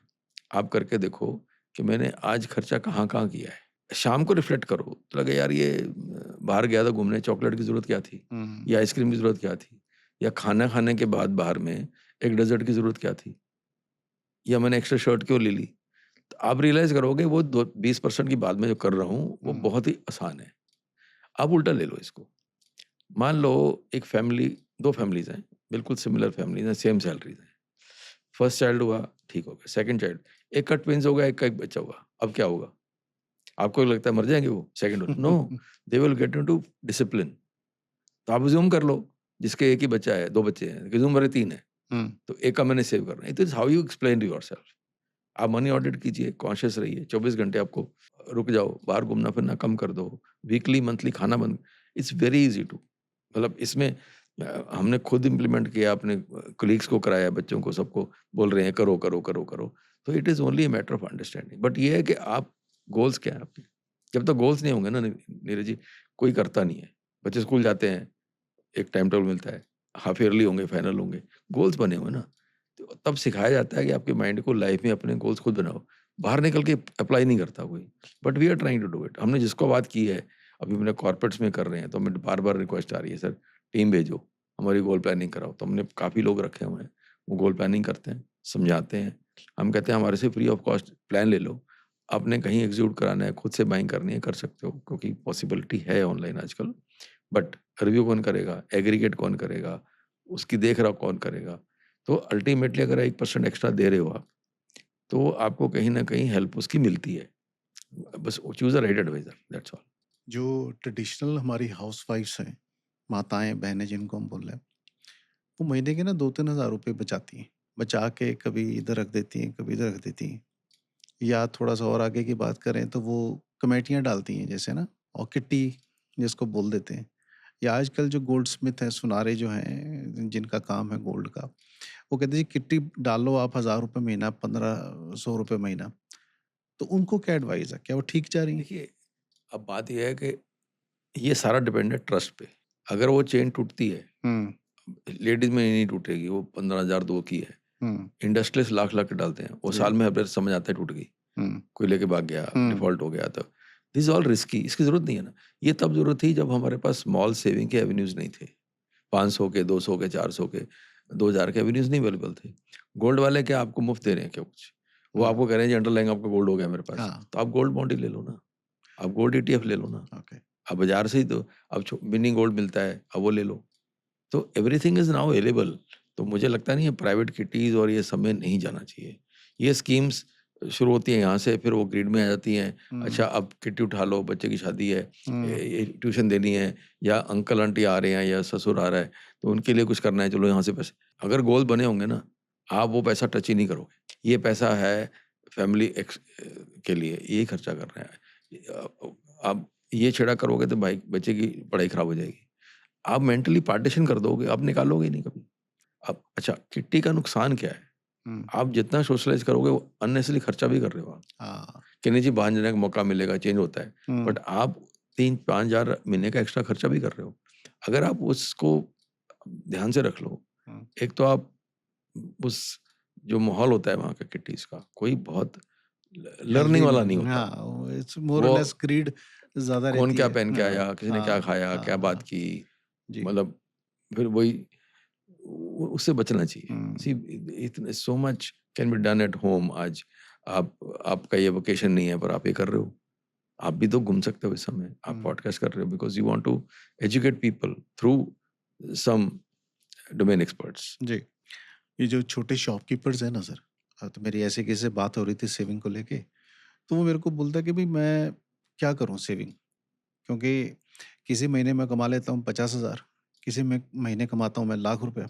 आप करके देखो कि मैंने आज खर्चा कहाँ-कहाँ किया है। शाम को रिफ्लेक्ट करो, तो लगे यार ये बाहर गया था घूमने, चॉकलेट की ज़रूरत क्या थी? हुँ, या आइसक्रीम की ज़रूरत क्या थी? या खाना खाने के बाद बाहर में एक डेज़र्ट की ज़रूरत क्या थी? या मैंने एक्स्ट्रा शर्ट क्यों ले ली? तो आप रियलाइज़ करोगे वो दो 20% की बाद में जो कर रहा हूँ, वो हुँ, बहुत ही आसान है। अब उल्टा ले लो इसको। मान लो एक फैमिली 2 फैमिलीज़ हैं, बिल्कुल सिमिलर फैमिलीज़ हैं, सेम सैलरीज़ हैं। फर्स्ट चाइल्ड हुआ, ठीक हो गया, सेकंड चाइल्ड, एक का ट्विन्स हो गया, एक का एक बच्चा हुआ, अब क्या होगा? आपको लगता है मर जाएँगे वो सेकंड वाले? No, they will get into discipline. तो आप अज़्यूम कर लो, जिसके 1 ही बच्चा है, 2 बच्चे हैं, अज़्यूम करें 3 है, हुँ, तो 1 का मैंने सेव करना है। It is how you explain to yourself. आप मनी ऑडिट कीजिए, कॉन्शियस रहिए, 24 घंटे आपको रुक जाओ, बाहर घूमना-फिरना कम कर दो, वीकली, मंथली खाना बंद इट्स वेरी ईज़ी टू मतलब इसमें हमने खुद इम्प्लीमेंट किया, अपने कलीग्स को कराया, बच्चों को, सबको बोल रहे हैं करो, करो, करो, करो। तो it is only a matter of understanding but ये है कि आप गोल्स क्या हैं आपके? जब तक गोल्स नहीं होंगे ना नीरज जी, कोई करता नहीं है। बच्चे स्कूल जाते हैं, एक टाइम टेबल मिलता है, हाफ ईयरली होंगे, फाइनल होंगे, गोल्स बने हुए हैं ना। तो तब सिखाया जाता है कि आपके माइंड को लाइफ में अपने गोल्स खुद बनाओ। बाहर निकल के अप्लाई नहीं करता कोई। But we are trying to do it. हमने जिसको बात की है, अभी मैंने कॉर्पोरेट्स में कर रहे हैं, तो हमें बार-बार रिक्वेस्ट आ रही है, "सर, टीम भेजो, हमारी गोल प्लानिंग कराओ।" तो हमने काफ़ी लोग रखे हुए हैं, वो गोल प्लानिंग करते हैं, समझाते हैं। हम कहते हैं, "हमारे से फ्री ऑफ कॉस्ट प्लान ले लो। आपने कहीं एग्ज़ीक्यूट कराना है, खुद से बाइंग करनी है, कर सकते हो, क्योंकि पॉसिबिलिटी है ऑनलाइन आजकल। बट रिव्यू कौन करेगा? एग्रीगेट कौन करेगा? उसकी देख-रेख कौन करेगा?" तो अल्टीमेटली अगर 1% एक्स्ट्रा दे रहे हो आप, तो आपको कहीं न कहीं हेल्प उसकी मिलती है। बस choose the right advisor that's all. जो ट्रेडिशनल हमारी हाउसवाइफ्स हैं, माताएँ, बहनें जिनको हम बोल रहे हैं, वो महीने के ना 2-3 हज़ार रुपए बचाती हैं। बचा के कभी इधर रख देती हैं, कभी इधर रख देती हैं। या थोड़ा-सा और आगे की बात करें तो वो कमेटियाँ डालती हैं जैसे ना और किट्टी जिसको बोल देते हैं। या आजकल जो गोल्डस्मिथ हैं, सुनारे जो हैं, जिनका काम है गोल्ड का, वो कहते हैं जी किट्टी डाल लो आप ₹1000 महीना, 1500 रुपए महीना। तो उनको क्या एडवाइस है? क्या वो ठीक जा रही हैं? देखिए, अब बात ये है कि ये सारा डिपेंड है ट्रस्ट पे। अगर वो चेन टूटती है, हुँ, लेडीज में नहीं टूटेगी, वो 15,000 दो की है। हुँ, इंडस्ट्रियलिस्ट लाख लाख के डालते हैं, वो जी, साल में अगर समझ आता है टूट गई, हुँ, कोई लेके भाग गया, हुँ, डिफ़ॉल्ट हो गया, तो दिस इज़ ऑल रिस्की, इसकी ज़रूरत नहीं है ना। ये तब ज़रूरत थी जब हमारे पास स्मॉल सेविंग के एवेन्यूज़ नहीं थे। 500 के, 200 के, 400 के, 2000 के एवेन्यूज़ नहीं अवेलेबल थे। गोल्ड वाले क्या आपको मुफ़्त दे रहे हैं क्या कुछ? वो हुँ, आपको कह रहे हैं जी अंडरलाइंग आपका गोल्ड हो गया मेरे पास, हाँ, तो आप गोल्ड बॉन्ड ही ले लो ना, आप गोल्ड ईटीएफ ले लो ना। ओके, आप बाज़ार से ही तो अब मिनी गोल्ड मिलता है, अब वो ले लो। तो एवरीथिंग इज़ नाउ अवेलेबल। तो मुझे लगता नहीं है प्राइवेट किटीज़ और ये सब में नहीं जाना चाहिए। ये स्कीम्स शुरू होती हैं यहाँ से, फिर वो ग्रिड में आ जाती हैं। हुँ, अच्छा अब किट्टी उठा लो, बच्चे की शादी है, हुँ, ये ट्यूशन देनी है, या अंकल आंटी आ रहे हैं या ससुर आ रहा है, तो उनके लिए कुछ करना है, चलो यहाँ से पैसे, अगर गोल बने होंगे ना, आप वो पैसा टच ही नहीं करोगे। ये पैसा है फैमिली के लिए, यही खर्चा कर रहे हैं। आप ये छेड़ा करोगे तो भाई बच्चे की पढ़ाई खराब हो जाएगी। आप मेंटली पार्टीशन कर दोगे, आप निकालोगे ही नहीं कभी। अब अच्छा किट्टी का नुकसान क्या है? हुँ, आप जितना सोशलाइज़ करोगे वो अननेसेसरी खर्चा भी कर रहे हो आप। हाँ, कि नहीं जी बाहर जाने का मौका मिलेगा, चेंज होता है। हुँ, बट आप 3-5,000 महीने का एक्स्ट्रा खर्चा भी कर रहे हो। अगर आप उसको ध्यान से रख लो, हुँ, एक तो आप उस जो माहौल होता है वहाँ का किट्टीज़ का, कोई बहुत लर्निंग हेल्दी वाला नहीं नहीं, होता। हाँ, वो इट्स मोर और वो लेस ग्रीड ज़्यादा कौन रहती क्या है। पहन के हाँ, आया, किसी ने क्या हाँ, खाया, क्या बात हाँ, की, जी, मतलब फिर वही उससे बचना चाहिए। हुँ, सी इतने so much can be done at home आज। आप आपका ये वोकेशन नहीं है पर आप ये कर रहे हो। आप भी तो घूम सकते हो इस समय। आप हुँ, पॉडकास्ट कर रहे हो because you want to educate people through some domain experts. जी। ये जो छोटे शॉपकीपर्स हैं ना सर, तो मेरी ऐसे किसी से बात हो रही थी सेविंग को लेके, तो वो मेरे को बोलता है कि भई मैं क्या करूँ सेविंग? क्योंकि किसी महीने में कमा लेता हूँ 50,000, किसी में महीने कमाता हूँ मैं लाख रुपए।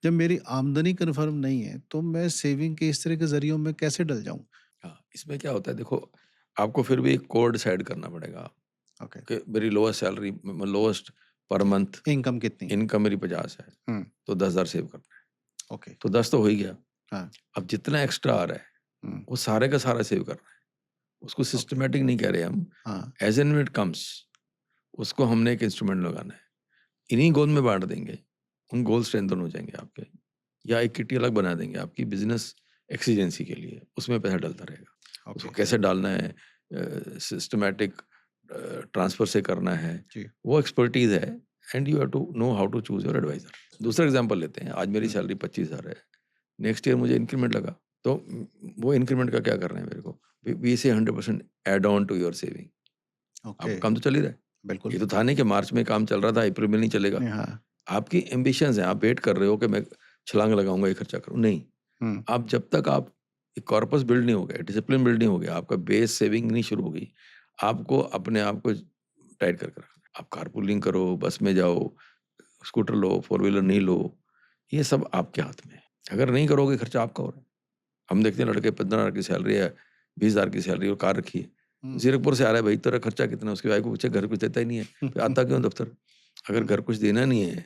जब मेरी आमदनी कन्फर्म नहीं है, तो मैं सेविंग के इस तरह के ज़रियों में कैसे डल जाऊँ? हाँ, इसमें क्या होता है देखो, आपको फिर भी एक कोड डिसाइड करना पड़ेगा ओके, कि मेरी lowest salary lowest per month income कितनी है? इनकम मेरी 50 है, हुँ, तो 10,000 सेव करना है। ओके, तो 10 तो हो ही गया। हाँ, अब जितना एक्स्ट्रा आ रहा है, हुँ, वो सारे का सारा सेव करना है। उसको ओके, सिस्टमैटिक नहीं कह रहे हम, हाँ, as and when it comes उसको हमने एक इंस्ट्रूमेंट लगाना है। इन्हीं गोल में बाँट देंगे, उन गोल स्ट्रेंथन हो जाएँगे आपके, या एक किटी अलग बना देंगे आपकी बिज़नेस एक्सीजेंसी के लिए, उसमें पैसा डलता रहेगा। उसको ओके, कैसे डालना है, सिस्टमैटिक ट्रांसफ़र से करना है, जी, वो एक्सपर्टीज़ है, and you have to know how to choose your advisor. दूसरा एग्ज़ाम्पल लेते हैं, आज मेरी हुँ, सैलरी 25,000 है, नेक्स्ट ईयर मुझे इंक्रीमेंट लगा, तो वो इंक्रीमेंट का क्या करना है मेरे को? We say 100% add on to your saving. Okay, आपका काम तो चल ही रहा है। बिल्कुल, ये तो था नहीं कि मार्च में काम चल रहा था, अप्रैल में नहीं चलेगा। नहीं, हाँ, आपकी एम्बिशंस हैं, आप वेट कर रहे हो कि मैं छलांग लगाऊँगा, ये खर्चा करूँ, नहीं। हुँ, आप जब तक आप एक कॉर्पस बिल्ड नहीं हो गया, डिसिप्लिन बिल्ड नहीं हो गया, आपका बेस सेविंग नहीं शुरू होगी, आपको अपने आप को टाइट करके रखना है। आप कारपूलिंग करो, बस में जाओ, स्कूटर लो, फोर व्हीलर नहीं लो, ये सब आपके हाथ में है। अगर नहीं करोगे, खर्चा आपका हो रहा है। हम देखते हैं लड़के 15,000 की सैलरी है, 20,000 की सैलरी और कार रखी है। हुँ, ज़ीरकपुर से आ रहा है, भाई तेरा खर्चा कितना है? उसकी वाइफ को पूछे, घर कुछ देता ही नहीं है, फिर आता क्यों दफ्तर? अगर हुँ, घर कुछ देना नहीं है,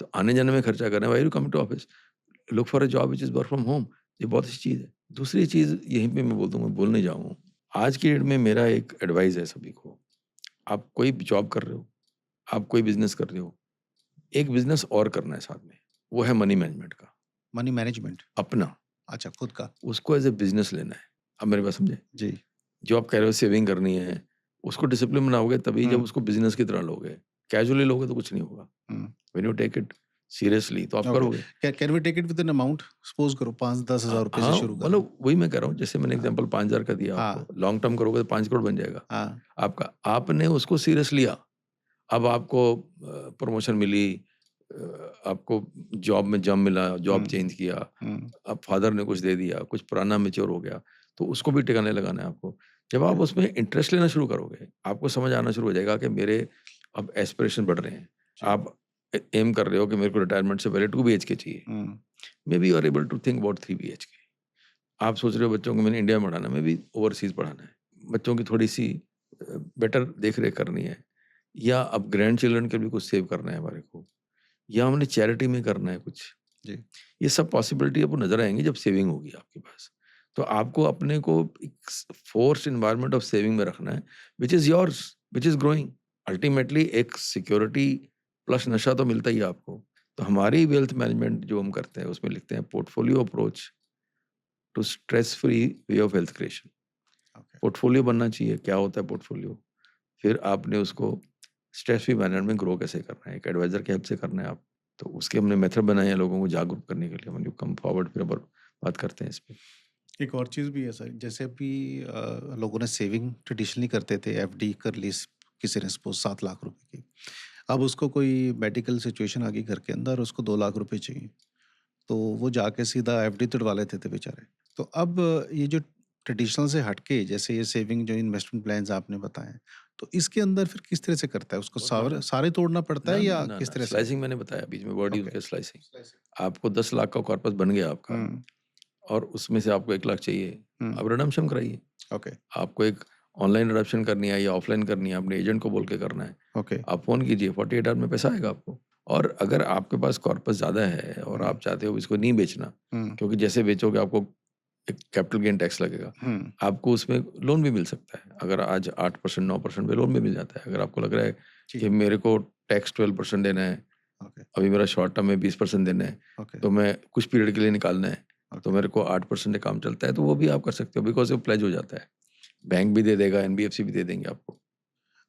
तो आने-जाने में खर्चा कर रहे हैं, why you coming to office? Look for a job which is work from home. ये बहुत अच्छी चीज़ है। दूसरी चीज़ यहीं पे मैं बोलता हूँ, मैं भूल नहीं जाऊँ, आज की डेट में मेरा एक एडवाइस है सभी को, आप कोई भी जॉब कर रहे हो, आप कोई बिज़नेस कर रहे हो, एक बिज़नेस और करना है साथ में, वो है मनी मैनेजमेंट का, मनी मैनेजमेंट, अपना, अच्छा खुद का, उसको एज़ अ बिज़नेस लेना है। अब मेरी बात समझे? जी, जो आप कह रहे हो सेविंग करनी है, उसको डिसिप्लिन बनाओगे तभी जब हुँ, उसको बिज़नेस की तरह लोगे। कैजुअली लोगे तो कुछ नहीं होगा। Hmm, when you take it seriously तो आप ओके, करोगे। Can we take it with an amount? Suppose करो 5-10 हज़ार रुपए से हाँ, शुरू कर रहा हूँ। मतलब वही मैं कह रहा हूँ, जैसे मैंने हाँ, एग्ज़ाम्पल 5,000 का दिया हाँ, आपको, लॉन्ग टर्म करोगे तो 5 करोड़ बन जाएगा हाँ, आपका। आपने उसको सीरियस लिया, अब आपको प्रमोशन मिली, आपको जॉब में जंप मिला, जॉब हुँ, चेंज किया, हुँ, अब फादर ने कुछ दे दिया, कुछ पुराना मैच्योर हो गया, तो उसको भी ठिकाने लगाना है आपको। जब ओके, आप उसमें इंटरेस्ट लेना शुरू करोगे, आपको समझ आना शुरू हो जाएगा कि मेरे अब एस्पिरेशन बढ़ रहे हैं। जी, आप एम कर रहे हो कि मेरे को रिटायरमेंट से पहले 2 बीएचके चाहिए। Hmm, maybe you are able to think about 3 BHK. आप सोच रहे हो बच्चों को मैंने इंडिया में पढ़ाना है, मेबी ओवरसीज़ पढ़ाना है। बच्चों की थोड़ी-सी बेटर देख-रेख करनी है, या अब ग्रैंड चिल्ड्रन के लिए कुछ सेव करना है हमारे को, या हमने चैरिटी में करना है कुछ। जी, ये सब पॉसिबिलिटी आपको नज़र आएँगी जब सेविंग होगी आपके पास। तो आपको अपने को एक फ़ोर्स्ड एनवायरनमेंट ऑफ सेविंग में रखना है, which is yours, which is growing. Ultimately एक सिक्योरिटी प्लस नशा तो मिलता ही है आपको। तो हमारी वेल्थ मैनेजमेंट जो हम करते हैं उसमें लिखते हैं portfolio approach to stress free way of wealth creation. Okay. Portfolio बनना चाहिए, क्या होता है पोर्टफोलियो? फिर आपने उसको स्ट्रेस फ्री मैनर में ग्रो कैसे करना है, एक एडवाइज़र की हेल्प से करना है आप। तो उसके हमने मेथड बनाए हैं लोगों को जागरूक करने के लिए। व्हेन यू कम फॉरवर्ड फिर अपन बात करते हैं इस पे। एक और चीज़ भी है सर, जैसे अभी लोगों ने सेविंग ट्रेडिशनली करते थे, एफडी कर ली किसी ने सपोज़ 7 लाख रुपए की। अब उसको कोई मेडिकल सिचुएशन आ गई घर के अंदर, उसको 2 लाख रुपए चाहिए। तो वो जाके सीधा एफडी तुड़वा लेते थे बेचारे। तो अब ये जो ट्रेडिशनल से हटके जैसे ये सेविंग जो इन्वेस्टमेंट प्लान्स आपने बताए, तो इसके अंदर फिर किस तरह से करता है? उसको बहुत नॉर्मल। सारे तोड़ना पड़ता ना, है ना, या ना, किस ना, तरह से? स्लाइसिंग मैंने बताया बीच में वर्ड यूज़ ओके। किया स्लाइसिंग। आपको 10 लाख का कॉर्पस बन गया आपका हुँ, और उसमें से आपको 1 लाख चाहिए, हुँ, आप रिडम्पशन कराइए। ओके, आपको एक ऑनलाइन रिडम्पशन करनी है या ऑफलाइन करनी है, अपने एजेंट को बोल के करना है। ओके। आप फ़ोन कीजिए, 48 आवर में पैसा आएगा आपको। और अगर आपके पास कॉर्पस ज़्यादा है और हुँ, आप चाहते हो इसको नहीं बेचना, हुँ, क्योंकि जैसे बेचोगे आपको एक कैपिटल गेन टैक्स लगेगा। हुँ, आपको उसमें लोन भी मिल सकता है। अगर आज 8% 9% पे लोन भी मिल जाता है। अगर आपको लग रहा है जी, कि मेरे को टैक्स 12% देना है, ओके, अभी मेरा शॉर्ट टर्म में 20% देना है, ओके, तो मैं कुछ पीरियड के लिए निकालना है, तो ओके। मेरे को 8% से काम चलता है, तो वो भी आप कर सकते हो बिकॉज़ वो प्लेज हो जाता है। बैंक भी दे देगा, एनबीएफसी भी दे देंगे आपको।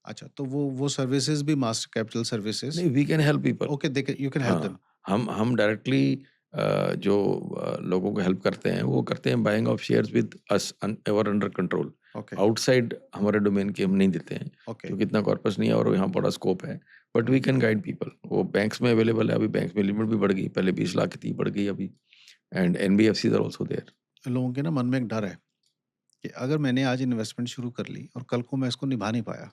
अच्छा, तो वो सर्विसेज़ भी मास्टर कैपिटल सर्विसेज़ नहीं, we can help people. Okay, they can you can help them. हाँ, हम डायरेक्टली जो लोगों को हेल्प करते हैं, वो करते हैं buying of shares with us ever under control. Okay, outside हमारे डोमेन के हम नहीं देते हैं, ओके। क्योंकि इतना कॉर्पस नहीं है और यहाँ बड़ा स्कोप है। But we um, can guide people. वो बैंक्स में अवेलेबल है, अभी बैंक्स में लिमिट भी बढ़ गई, पहले 20 लाख थी, बढ़ गई अभी। And NBFCs are also there. लोगों के ना मन में एक डर है कि अगर मैंने आज इन्वेस्टमेंट शुरू कर ली और कल को मैं इसको निभा नहीं पाया,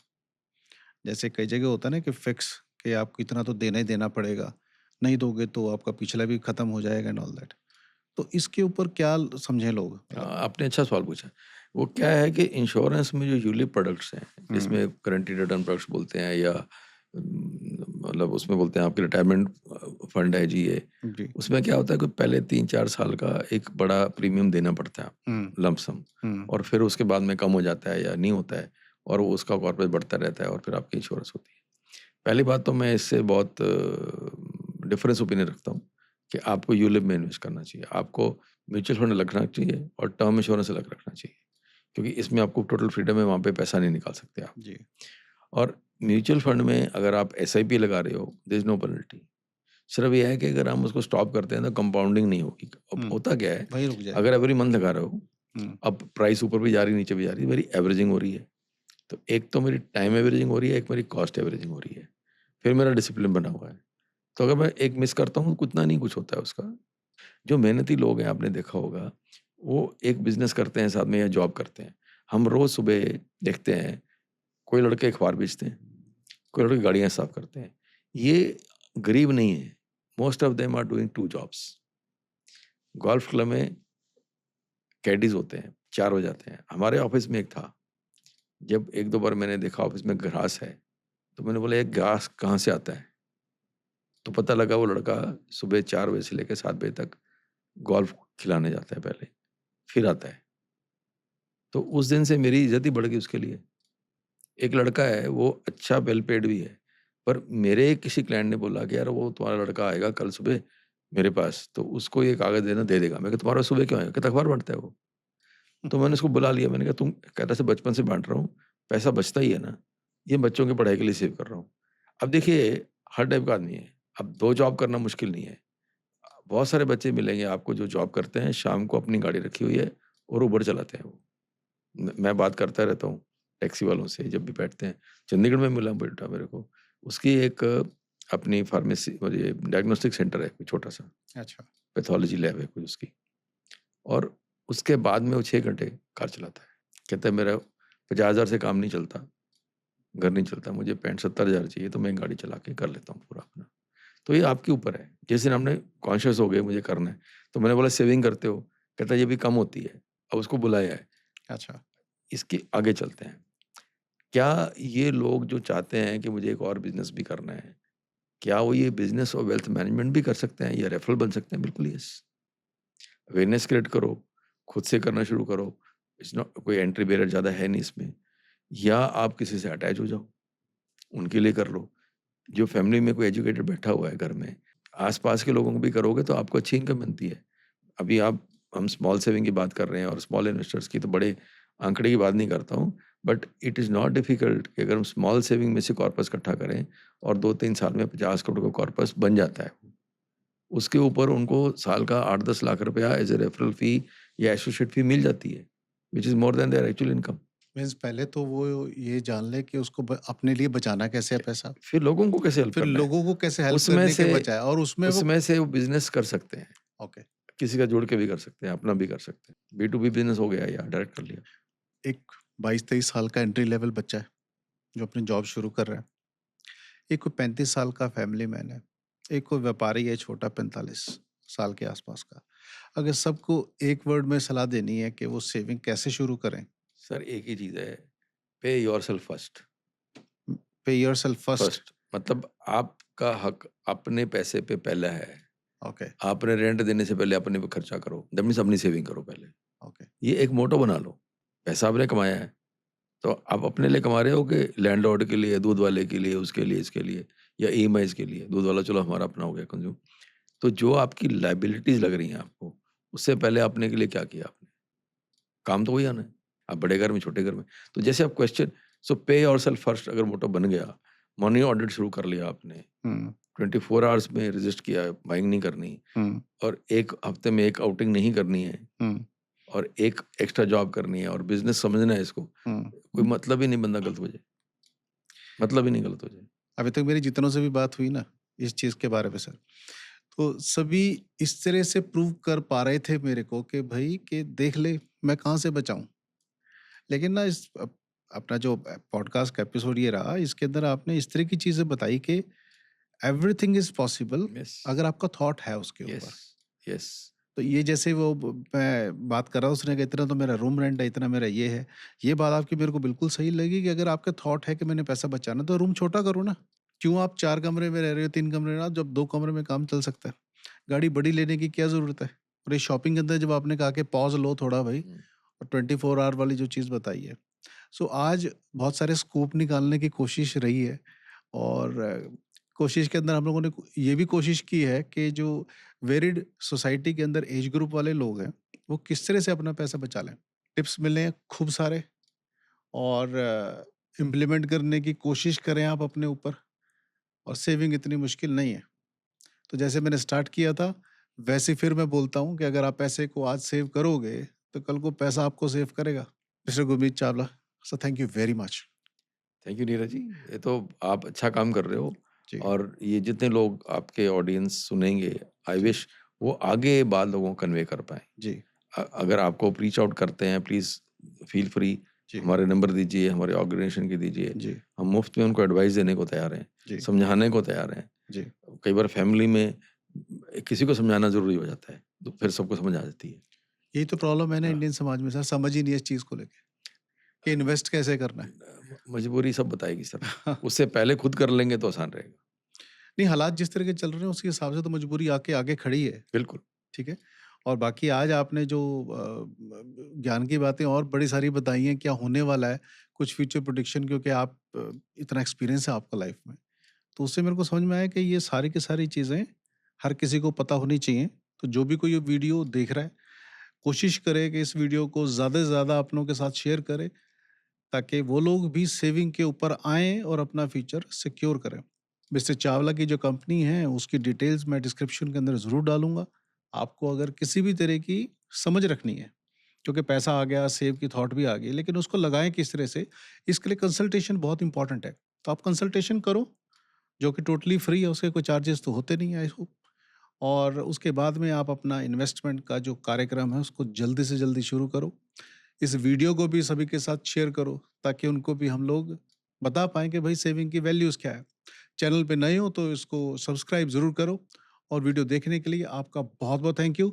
जैसे कई जगह होता है ना कि फिक्स कि आपको इतना तो देना ही देना पड़ेगा, नहीं दोगे तो आपका पिछला भी खत्म हो जाएगा एंड ऑल दैट। तो इसके ऊपर क्या समझें लोग? मतलब आपने अच्छा सवाल पूछा। वो क्या है कि इंश्योरेंस में जो यूलिप प्रोडक्ट्स हैं, हुँ, जिसमें गारंटीड रिटर्न प्रोडक्ट्स बोलते हैं या मतलब उसमें बोलते हैं आपके रिटायरमेंट फंड है जी ये, जी। उसमें क्या होता है कि पहले 3-4 साल का एक बड़ा प्रीमियम देना पड़ता है, हुँ, लंप सम। हुँ, और फिर उसके बाद में कम हो जाता है या नहीं होता है और वो उसका कॉर्पस बढ़ता रहता है और फिर आपकी इंश्योरेंस होती है। पहली बात तो मैं इससे बहुत डिफरेंस ओपिनियन रखता हूँ कि आपको यूलिप में इन्वेस्ट करना चाहिए। आपको म्यूचुअल फंड अलग रखना चाहिए और टर्म इंश्योरेंस अलग रखना चाहिए। क्योंकि इसमें आपको टोटल फ्रीडम है, वहाँ पे पैसा नहीं निकाल सकते आप। जी। और म्यूचुअल फंड में अगर आप एसआईपी लगा रहे हो, देयर इज़ नो पेनल्टी। सिर्फ ये है कि अगर हम उसको स्टॉप करते हैं तो कंपाउंडिंग नहीं होगी। अब हुँ, होता क्या है, वहीं रुक अगर जाएगी। एवरी मंथ लगा रहे हो, हुँ, अब प्राइस ऊपर भी जा रही है, नीचे भी जा रही है, मेरी एवरेजिंग हो रही है। तो एक तो मेरी टाइम एवरेजिंग हो रही है, एक मेरी कॉस्ट एवरेजिंग हो रही है। फिर मेरा डिसिप्लिन बना हुआ है। तो अगर मैं एक मिस करता हूँ, उतना नहीं कुछ होता है उसका। जो मेहनती लोग हैं आपने देखा होगा, वो एक बिज़नेस करते हैं साथ में या जॉब करते हैं। हम रोज़ सुबह देखते हैं, कोई लड़के अखबार बेचते हैं, कोई लड़के गाड़ियाँ साफ़ करते हैं। ये गरीब नहीं है, most of them are doing 2 jobs. Golf club में कैडीज़ होते हैं, 4 हो जाते हैं। हमारे ऑफ़िस में एक था, जब 1-2 बार मैंने देखा ऑफ़िस में ग्रास है, तो मैंने बोला ये घास कहाँ से आता है? तो पता लगा वो लड़का सुबह 4 बजे से लेके 7 बजे तक गोल्फ खिलाने जाता है पहले, फिर आता है। तो उस दिन से मेरी इज़्ज़त ही बढ़ गई उसके लिए। एक लड़का है वो अच्छा वेल पेड भी है, पर मेरे किसी क्लाइंट ने बोला कि यार वो तुम्हारा लड़का आएगा कल सुबह मेरे पास, तो उसको ये कागज़ देना दे देगा। मैं कहा तुम्हारा सुबह क्यों आएगा? कहता अखबार पढ़ता है वो। तो मैंने उसको बुला लिया, मैंने कहा तुम कहता ऐसे बचपन से बाँट रहा हूँ, पैसा बचता ही है ना, ये बच्चों की पढ़ाई के लिए सेव कर रहा हूँ। अब देखिए हर टाइप का आदमी है, अब 2 जॉब करना मुश्किल नहीं है। बहुत सारे बच्चे मिलेंगे आपको जो जॉब करते हैं, शाम को अपनी गाड़ी रखी हुई है और उबर चलाते हैं वो। मैं बात करता रहता हूँ टैक्सी वालों से जब भी बैठते हैं। चंडीगढ़ में मिला बेटा मेरे को, उसकी एक अपनी फार्मेसी और ये डायग्नोस्टिक सेंटर है कोई छोटा-सा, अच्छा। पैथोलॉजी लैब है कोई उसकी। और उसके बाद में वो 6 घंटे कार चलाता है। कहता है मेरा 50,000 से काम नहीं चलता, घर नहीं चलता, मुझे 65-70,000 चाहिए तो मैं गाड़ी चला के कर लेता हूँ पूरा अपना। तो ये आपके ऊपर है। जिस दिन हमने कॉन्शियस हो गए मुझे करना है, तो मैंने बोला सेविंग करते हो? कहता है ये भी कम होती है। अब उसको बुलाया है, अच्छा। इसके आगे चलते हैं। क्या ये लोग जो चाहते हैं कि मुझे एक और बिज़नेस भी करना है, क्या वो ये बिज़नेस और वेल्थ मैनेजमेंट भी कर सकते हैं या रेफरल बन सकते हैं? बिल्कुल यस। अवेयरनेस क्रिएट करो, खुद से करना शुरू करो। इट्स नॉट कोई एंट्री बैरियर ज़्यादा है नहीं इसमें। या आप किसी से अटैच हो जाओ, उनके लिए कर लो। जो फैमिली में कोई एजुकेटेड बैठा हुआ है घर में, आस-पास के लोगों को भी करोगे तो आपको अच्छी इनकम बनती है। अभी हम स्मॉल सेविंग की बात कर रहे हैं और स्मॉल इन्वेस्टर्स की, तो बड़े आंकड़े की बात नहीं करता हूँ, but it is not difficult कि अगर हम स्मॉल सेविंग में से कॉर्पस इकट्ठा करें और 2-3 साल में 50 करोड़ का कॉर्पस बन जाता है। उसके ऊपर उनको साल का 8-10 लाख रुपया एज़ अ रेफरल फी या एसोसिएट फी मिल जाती है, which is more than their actual income. Means पहले तो वो ये जान ले कि उसको अपने लिए बचाना कैसे है पैसा, फिर लोगों को कैसे हेल्प फिर करना है? लोगों को कैसे हेल्प उसमें करने के से बचाए, और उसमें वो उसमें से वो बिज़नेस कर सकते हैं। ओके। किसी का जोड़ के भी कर सकते हैं, अपना भी कर सकते हैं। बी टू बी बिज़नेस हो गया या डायरेक्ट कर लिया। एक 22-23 साल का एंट्री लेवल बच्चा है जो अपनी जॉब शुरू कर रहा है, एक कोई 35 साल का फैमिली मैन है, एक कोई व्यापारी है छोटा 45 साल के आसपास का। अगर सबको एक वर्ड में सलाह देनी है कि वो सेविंग कैसे शुरू करें, सर एक ही चीज़ है, पे योरसेल्फ फर्स्ट। पे योरसेल्फ फर्स्ट। फर्स्ट मतलब आपका हक अपने पैसे पे पहला है। ओके, आपने रेंट देने से पहले अपने पे खर्चा करो, दैट मीन्स अपनी सेविंग करो पहले। ओके। ये एक मोटो बना लो। पैसा आपने कमाया है, तो आप अपने लिए कमा रहे हो कि लैंडलॉर्ड के लिए, दूध वाले के लिए, उसके लिए, इसके लिए या ईएमआईज़ के लिए? दूध वाला चलो हमारा अपना हो गया कंज़्यूम। तो जो आपकी लायबिलिटीज़ लग रही हैं आपको, उससे पहले अपने के लिए क्या किया आपने? काम तो वही आना है। आप बड़े घर में, छोटे घर में। तो जैसे आप क्वेश्चन सो पे योरसेल्फ फर्स्ट अगर मोटो बन गया, मनी ऑडिट शुरू कर लिया आपने, हुँ, 24 आवर्स में रजिस्ट किया, बाइंग नहीं करनी हुँ, और 1 हफ्ते में 1 आउटिंग नहीं करनी है हुँ, और 1 एक्स्ट्रा जॉब करनी है और बिज़नेस समझना है इसको। हुँ। कोई मतलब ही नहीं बंदा गलत हो जाए, मतलब ही नहीं गलत हो जाए। अभी तक मेरी जितनों से भी बात हुई ना इस चीज़ के बारे में सर, तो सभी इस तरह से प्रूव कर पा रहे थे मेरे को कि भई कि देख ले मैं कहाँ से बचाऊँ। लेकिन ना अपना जो पॉडकास्ट का एपिसोड ये रहा, इसके अंदर आपने इस तरह की चीज़ें बताई कि एवरीथिंग इज़ पॉसिबल यस, अगर आपका थॉट है उसके यस, ऊपर। यस। तो ये जैसे वो मैं बात कर रहा हूँ, उसने कहा इतना तो मेरा रूम रेंट है, इतना मेरा ये है। ये बात आपकी मेरे को बिल्कुल सही लगी कि अगर आपका थॉट है कि मैंने पैसा बचाना, तो रूम छोटा करो ना। क्यों आप 4 कमरे में रह रहे हो, 3 कमरे में, जब 2 कमरे में काम चल सकता है। गाड़ी बड़ी लेने की क्या ज़रूरत है? और ये शॉपिंग के अंदर जब आपने कहा कि पॉज़ लो थोड़ा भई, हुँ, और 24 आवर वाली जो चीज़ बताई है। सो आज बहुत सारे स्कोप निकालने की कोशिश रही है, और कोशिश के अंदर हम लोगों ने ये भी कोशिश की है कि जो वेरिड सोसाइटी के अंदर एज ग्रुप वाले लोग हैं, वो किस तरह से अपना पैसा बचा लें। टिप्स मिले हैं खूब सारे, और इम्प्लीमेंट करने की कोशिश करें आप अपने ऊपर, और सेविंग इतनी मुश्किल नहीं है। तो जैसे मैंने स्टार्ट किया था, वैसे फिर मैं बोलता हूँ कि अगर आप पैसे को आज सेव करोगे, तो कल को पैसा आपको सेव करेगा। Mister Gurmeet Chawla, so thank you very much. Thank you Neeraj ji. ये तो आप अच्छा काम कर रहे हो जी, और ये जितने लोग आपके ऑडियंस सुनेंगे, आई जी, विश वो आगे बात लोगों को कन्वे कर पाएँ। जी, अगर आपको रीच आउट करते हैं प्लीज़ फील फ्री जी, हमारे नंबर दीजिए, हमारे ऑर्गेनाइजेशन के दीजिए। जी, हम मुफ़्त में उनको एडवाइस देने को तैयार हैं, जी, समझाने को तैयार हैं। जी। कई बार फैमिली में किसी को समझाना ज़रूरी हो जाता है, तो फिर सबको समझ आ जाती है। यही तो प्रॉब्लम है ना हाँ, इंडियन समाज में सर, समझ ही नहीं है इस चीज़ को लेके कि इन्वेस्ट कैसे करना है। मजबूरी सब बताएगी सर। उससे पहले खुद कर लेंगे तो आसान रहेगा। नहीं, हालात जिस तरह के चल रहे हैं उसके हिसाब से तो मजबूरी आके आगे खड़ी है, बिल्कुल। ठीक है? और बाकी आज आपने जो ज्ञान की बातें और बड़ी सारी बताई हैं, क्या होने वाला है, कुछ फ्यूचर प्रेडिक्शन, क्योंकि आप इतना एक्सपीरियंस है आपका लाइफ में। तो उससे मेरे को समझ में आया कि ये सारी की सारी चीज़ें हर किसी को पता होनी चाहिए। तो जो भी कोई ये वीडियो देख रहा है, कोशिश करे कि इस वीडियो को ज़्यादा से ज़्यादा अपनों के साथ शेयर करे, ताकि वो लोग भी सेविंग के ऊपर आएँ और अपना फ्यूचर सिक्योर करें। मिस्टर चावला की जो कंपनी है, उसकी डिटेल्स मैं डिस्क्रिप्शन के अंदर ज़रूर डालूँगा। आपको अगर किसी भी तरह की समझ रखनी है, क्योंकि पैसा आ गया, सेव की थॉट भी आ गई, लेकिन उसको लगाएँ किस तरह से, इसके लिए कंसल्टेशन बहुत इम्पोर्टेंट है। तो आप कंसल्टेशन करो, जो कि टोटली फ्री है, उसके कोई चार्जेस तो होते नहीं हैं, आई होप। और उसके बाद में आप अपना इन्वेस्टमेंट का जो कार्यक्रम है, उसको जल्दी से जल्दी शुरू करो। इस वीडियो को भी सभी के साथ शेयर करो, ताकि उनको भी हम लोग बता पाएँ कि भाई सेविंग की वैल्यूज़ क्या है। चैनल पे नए हो तो इसको सब्सक्राइब ज़रूर करो, और वीडियो देखने के लिए आपका बहुत-बहुत थैंक यू।